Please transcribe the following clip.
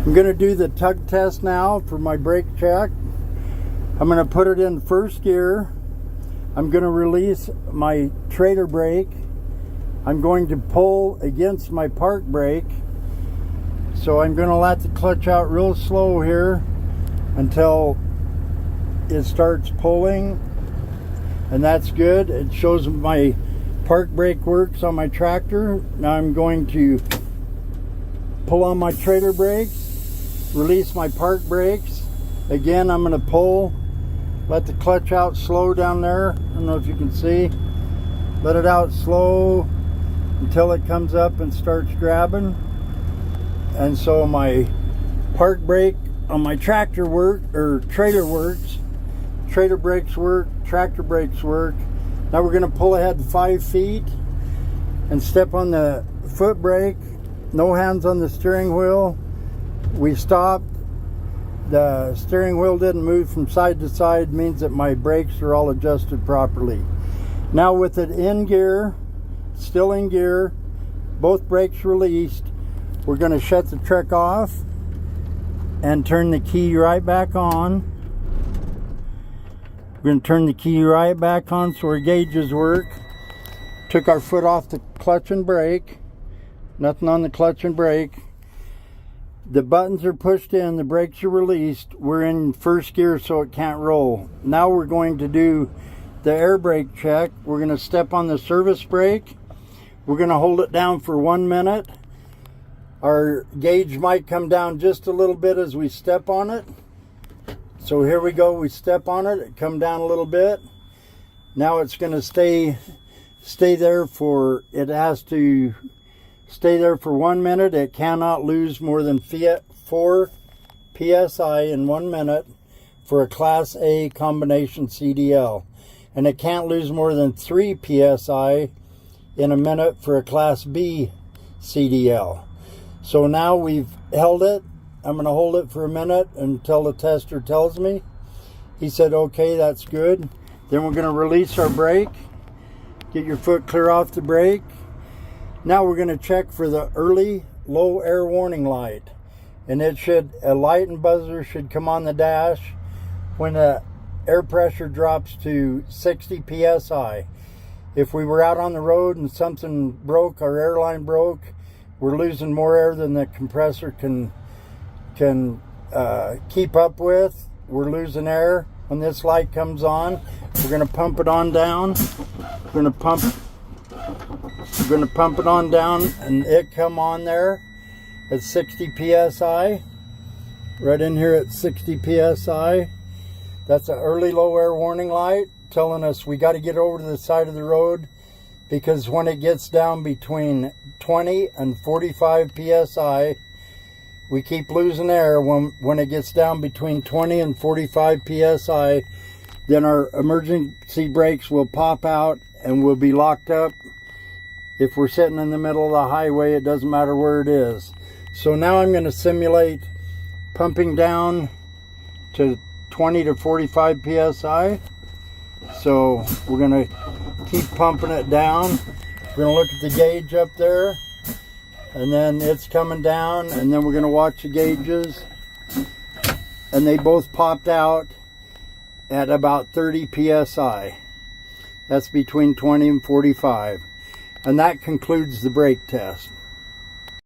I'm going to do the tug test now for my brake check. I'm going to put it in first gear. I'm going to release my trailer brake. I'm going to pull against my park brake. So I'm going to let the clutch out real slow here until it starts pulling. And that's good. It shows my park brake works on my tractor. Now I'm going to pull on my trailer brakes, release my park brakes. Again, I'm going to pull, let the clutch out slow down there. I don't know if you can see. Let it out slow until it comes up and starts grabbing. And so my park brake on my tractor work, or trailer works. Trailer brakes work, tractor brakes work. Now we're going to pull ahead 5 feet and step on the foot brake. No hands on the steering wheel. We stopped. The steering wheel didn't move from side to side, means that my brakes are all adjusted properly. Now with it in gear, still in gear, both brakes released, we're going to shut the truck off and turn the key right back on. We're going to turn the key right back on so our gauges work. Took our foot off the clutch and brake. Nothing on the clutch and brake. The buttons are pushed in, the brakes are released. We're in first gear so it can't roll. Now we're going to do the air brake check. We're going to step on the service brake. We're going to hold it down for 1 minute. Our gauge might come down just a little bit as we step on it. So here we go, we step on it, it come down a little bit. Now it's going to stay there for, it has to stay there for 1 minute. It cannot lose more than 4 psi in 1 minute for a Class A combination CDL. And it can't lose more than 3 psi in a minute for a Class B CDL. So now we've held it. I'm going to hold it for a minute until the tester tells me. He said, okay, that's good. Then we're going to release our brake. Get your foot clear off the brake. Now we're going to check for the early low air warning light. And it should, a light and buzzer should come on the dash when the air pressure drops to 60 psi. If we were out on the road and something broke, our airline broke, we're losing more air than the compressor can keep up with. We're losing air. When this light comes on, we're going to pump it on down. We're going to pump it on down, and it come on there at 60 psi. Right in here at 60 psi. That's an early low air warning light telling us we got to get over to the side of the road, because when it gets down between 20 and 45 psi, we keep losing air. When it gets down between 20 and 45 psi, then our emergency brakes will pop out and we'll be locked up. If we're sitting in the middle of the highway, it doesn't matter where it is. So now I'm going to simulate pumping down to 20 to 45 psi. So we're going to keep pumping it down. We're going to look at the gauge up there. And then it's coming down, and then we're going to watch the gauges. And they both popped out at about 30 psi. That's between 20 and 45. And that concludes the brake test.